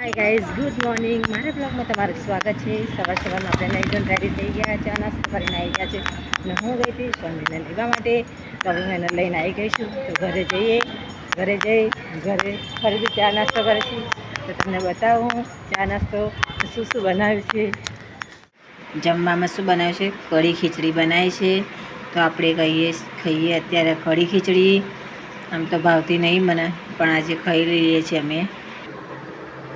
Hi guys, good morning. મારા બ્લોગમાં તમારું સ્વાગત છે. સવારમાં આપણે નાઈ ધોઈને રેડી થઈ ગયા, ચા નાસ્તો કરીને આવી ગયા છે. અને હું ગઈ હતી સોનીને લેવા માટે, તો હું એને લઈને આવી ગઈ છું. તો ઘરે જઈ ફરીથી ચા નાસ્તો કરીશું. તો તમને બતાવું ચા નાસ્તો શું શું બનાવ્યું છે. જમવામાં શું બનાવ્યું છે? કઢી ખીચડી બનાવી છે. તો આપણે ખાઈએ અત્યારે કઢી ખીચડી. આમ તો ભાવતી નહીં મને, પણ આજે ખાઈ લઈએ છીએ અમે.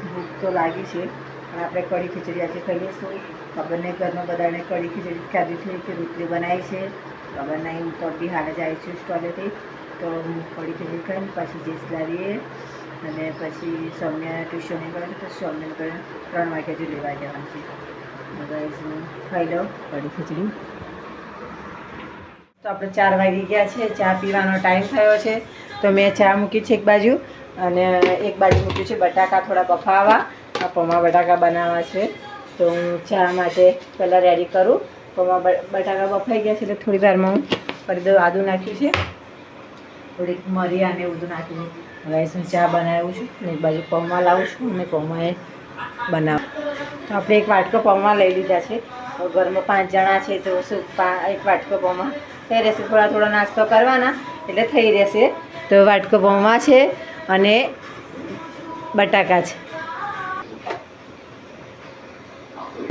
ભૂખ તો લાગી છે, પણ આપણે કઢી ખીચડી આજે ખાઈશું. ખબર નહીં ઘરમાં બધાને કઢી ખીચડી ખાધી છે કે રોટલી બનાવી છે, ખબર નહીં. હું તો બી હાલ જ આવી છું સ્ટોલેથી. તો હું કઢી ખીચડી ખાઈને પછી જેસ લાવીએ, અને પછી સૌમ્ય ટ્યુશને ગયો તો સૌમ્યને 3 વાગ્યા સુધી લેવા જવાનું છે. ગાઈઝ હું ખાઈ લઉં કઢી ખીચડી. તો આપણે 4 વાગી ગયા છે, ચા પીવાનો ટાઈમ થયો છે. તો મેં ચા મૂકી છે એક બાજુ, અને એક બાજુ મૂક્યું છે બટાકા થોડા બફાવા. આ પૌવા બટાકા બનાવવા છે. તો હું ચા માટે પહેલાં રેડી કરું. પૌવા બટાકા બફાઈ ગયા છે, એટલે થોડી વારમાં હું ફરી દઉં. આદું નાખ્યું છે, થોડીક મરી અને એવું બધું નાખ્યું. હવે હું ચા બનાવું છું, અને એક બાજુ પૌવા લાવું છું, અને પૌવા એ બનાવું. તો આપણે એક વાટકો પૌવા લઈ લીધા છે. ઘરમાં 5 જણા છે, તો શું એક વાટકો પૌવા થઈ રહેશે. થોડા નાસ્તો કરવાના એટલે થઈ રહેશે. તો વાટકો પૌવા છે અને બટાકા છે.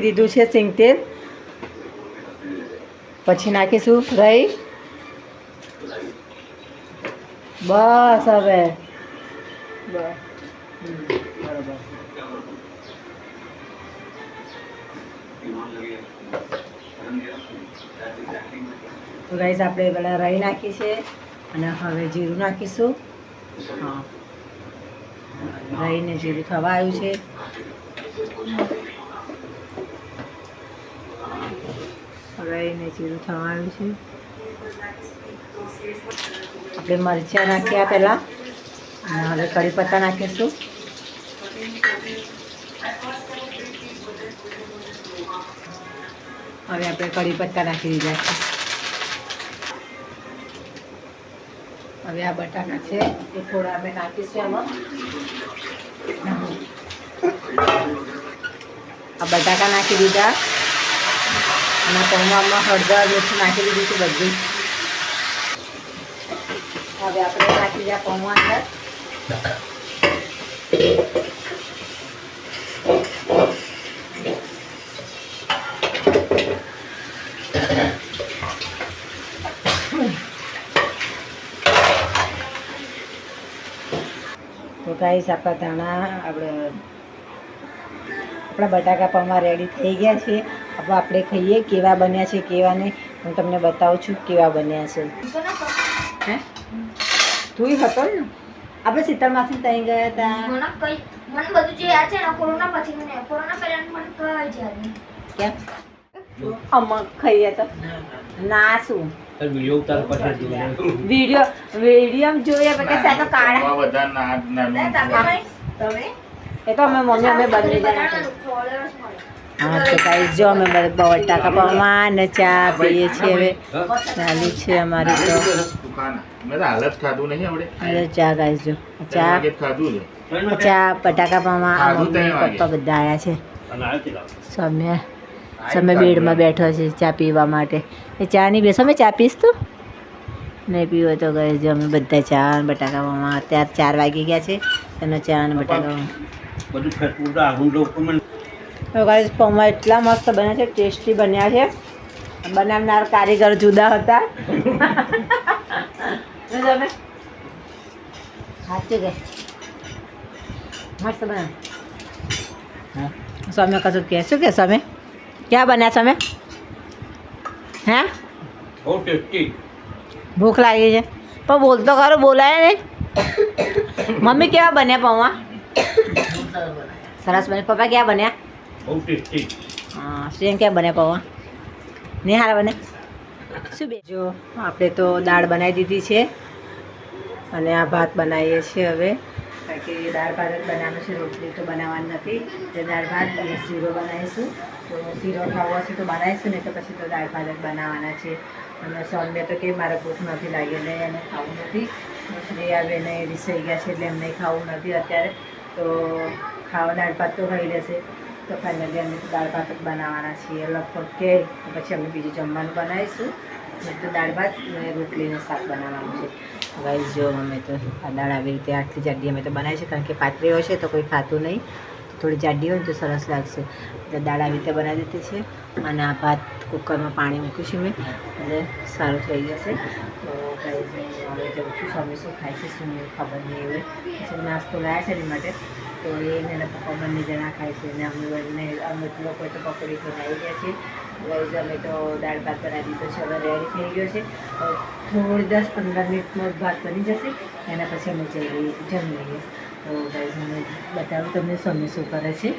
દીધું છે સિંગ તેલ, પછી નાખીશું રાઈ. બસ હવે બરોબર. તો ગાઈસ આપણે પેલા રાઈ નાખી છે, અને હવે જીરું નાખીશું. હા, રાઈને જીરું થવા આવ્યું છે. રાઈને જીરું થવા આવ્યું છે. આપણે મરચાં નાખ્યા પહેલાં, અને હવે કઢી પત્તા નાખીશું. હવે આપણે કઢી પત્તા નાખી દીધા છે. હવે આ બટાકા છે એ થોડા આપણે નાખીશું એમાં. આ બટાકા નાખી દીધા, અને પૌવામાં હળદર મીઠું નાખી દીધું છે બધું. હવે આપણે નાખી દીધા પૌવા અંદર. તો ગાઈસ આપણા બટાકા પૌવા રેડી થઈ ગયા છે. હવે આપણે ખાઈએ કેવા બન્યા છે કેવા નહીં. હું તમને બતાવું છું કેવા બન્યા છે. હે તું હતો ને આપણે શીતળ માસી ત્યાં ગયા હતા. મને બધું જે યાદ છે ને કોરોના પછી કોરોના પહેલા મને કઈ જ યાદ નહીં. કેમ અમક ખાઈએ તો ના શું વિડિયો ઉતાર પછી વિડીયો જોઈએ પછી સાતો કાળા બધા ના તમે એ તો અમે મમ્મી અમે બંને જણા હા. તો ગાઈસ જો અમે બટાકા પૌવા ને ચા પીએ છીએ. હવે ચાલુ છે અમારી તો મેં હાલત ખાધું નહીં આપણે. ચા ગાઈસ જો ચા બટાકા પૌવા. આ મમ્મી પપ્પા બધા આવ્યા છે. સમય બેડમાં બેઠો છે ચા પીવા માટે. એ ચા નહીં બેસો. અમે ચા પીશ તું નહીં પીવો તો ગાઈસ જો અમે બધા ચા અને બટાકા પૌવા. અત્યારે 4 વાગી ગયા છે, અને ચા અને બટાકા તો ગાઈસ પૌવા એટલા મસ્ત બન્યા છે, ટેસ્ટી બન્યા છે. બનાવનાર કારીગર જુદા હતા. સાચું કે મસ્ત બન્યા. સ્વામી કશું કહે શું કે સ્વામી ક્યાં બન્યા તમે? હે બહુ ટેસ્ટી. ભૂખ લાગી છે પણ બોલતો ખરો, બોલાય નહીં. મમ્મી કેવા બન્યા પૌવા? સરસ બન્યા. પપ્પા ક્યાં બન્યા? બહુ ટેસ્ટી. હા, શ્રેન ક્યાં બન્યા પૌવા? નહીં હારા બને શું બે? જો આપણે તો દાળ બનાવી દીધી છે, અને આ ભાત બનાવીએ છીએ હવે. કારણ કે દાળ ભાત જ બનાવવાનું છે, રોટલી તો બનાવવાની નથી. તો દાળ ભાત અને શીરો બનાવીશું. તો શીરો ખાવો હશે તો બનાવીશું, ને તો પછી તો દાળ ભાત જ બનાવવાના છે. અને સૌમ્ય તો કે મારે ભૂખ નથી લાગી, એટલે એને ખાવું નથી. શ્રેયા બેને રિસાઈ ગયા છે, એટલે એમને ખાવું નથી અત્યારે. તો ખાવા દાળ ભાત તો ખાઈ લેશે. તો ફાઇનલી અમે તો દાળ ભાત જ બનાવવાના છીએ. લગભગ કે પછી અમે બીજું જમવાનું બનાવીશું. તો દાળ ભાત અને રોટલીને શાક બનાવવાનું છે. ગાઈસ જો અમે તો આ દાળ આવી રીતે આટલી જાડી અમે તો બનાવી છે, કારણ કે પાતળી હોય છે તો કોઈ ખાતું નહીં. થોડી જાડી હોય ને તો સરસ લાગશે. એટલે દાળ આવી રીતે બનાવી દીધી છે અને આ ભાત કુકરમાં પાણી મૂક્યું છે મેં, એટલે સારું થઈ જશે. તો ગાઈસ હવે જઉં છું. સ્વામી શું ખાય છે શું નહીં ખબર નહીં. એવું પછી નાસ્તો લાવ્યા છે એની માટે, તો એને એના પપ્પા બંને જણા ખાય છે અને અમે લોકો તો પકોડી ખાઈને આવી ગયા છીએ. ગાઈસ અમે તો દાળ ભાત બનાવી દીધો છે, હવે રેડી થઈ ગયો છે. થોડી 10-15 મિનિટમાં ભાત બની જશે, એના પછી અમે જમી લઈએ. તો ગાઈસ મને બતાવું તમને સ્વામી શું કરે છે.